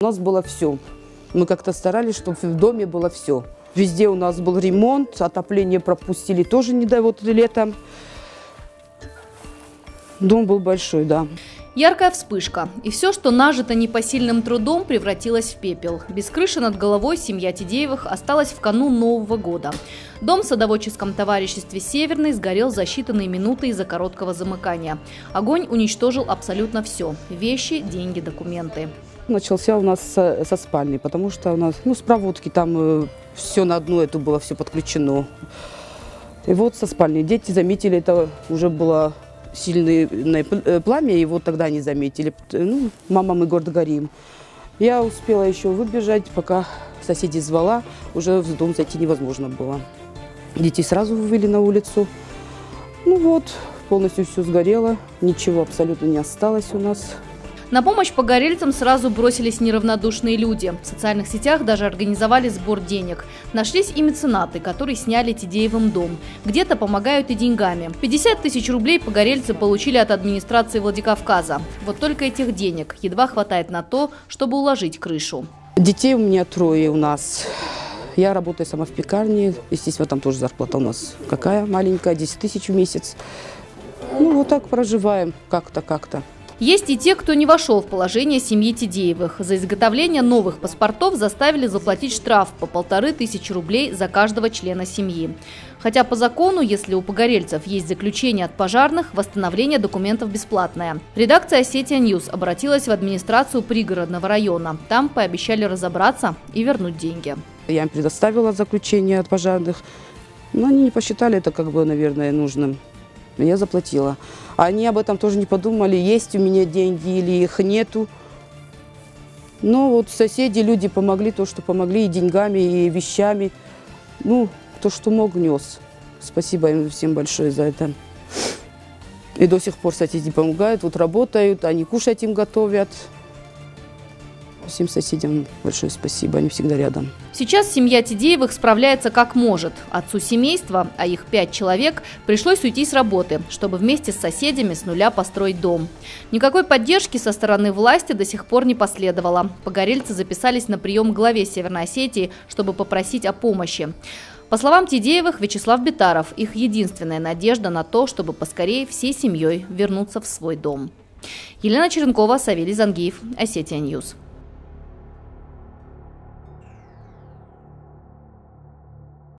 У нас было все. Мы как-то старались, чтобы в доме было все. Везде у нас был ремонт, отопление пропустили тоже не до вот летом. Дом был большой, да. Яркая вспышка. И все, что нажито непосильным трудом, превратилось в пепел. Без крыши над головой семья Тидеевых осталась в канун Нового года. Дом в садоводческом товариществе «Северный» сгорел за считанные минуты из-за короткого замыкания. Огонь уничтожил абсолютно все – вещи, деньги, документы. Начался у нас со спальни, потому что у нас, с проводки там все на одну эту было все подключено. И вот со спальни дети заметили, это уже было сильное пламя, и вот тогда они заметили. Мама, мы гордо горим. Я успела еще выбежать, пока соседей звала, уже в дом зайти невозможно было. Детей сразу вывели на улицу. Полностью все сгорело, ничего абсолютно не осталось у нас. На помощь погорельцам сразу бросились неравнодушные люди. В социальных сетях даже организовали сбор денег. Нашлись и меценаты, которые сняли Тидеевым дом. Где-то помогают и деньгами. 50 тысяч рублей погорельцы получили от администрации Владикавказа. Вот только этих денег едва хватает на то, чтобы уложить крышу. Детей у меня 3 у нас. Я работаю сама в пекарне. Естественно, там тоже зарплата у нас какая маленькая, 10 тысяч в месяц. Вот так проживаем как-то. Есть и те, кто не вошел в положение семьи Тидеевых. За изготовление новых паспортов заставили заплатить штраф по 1500 рублей за каждого члена семьи. Хотя по закону, если у погорельцев есть заключение от пожарных, восстановление документов бесплатное. Редакция «Осетия Ньюс» обратилась в администрацию пригородного района. Там пообещали разобраться и вернуть деньги. Я им предоставила заключение от пожарных, но они не посчитали это, наверное, нужным. Я заплатила. Они об этом тоже не подумали, есть у меня деньги или их нету. Но соседи, люди помогли, то, что помогли и деньгами, и вещами. То, что мог, нес. Спасибо им всем большое за это. И до сих пор соседи помогают, работают, они кушать им готовят. Всем соседям большое спасибо, они всегда рядом. Сейчас семья Тидеевых справляется как может. Отцу семейства, а их 5 человек, пришлось уйти с работы, чтобы вместе с соседями с нуля построить дом. Никакой поддержки со стороны власти до сих пор не последовало. Погорельцы записались на прием к главе Северной Осетии, чтобы попросить о помощи. По словам Тидеевых, Вячеслав Битаров – их единственная надежда на то, чтобы поскорее всей семьей вернуться в свой дом. Елена Черенкова, Савелий Зангиев, Осетия Ньюс.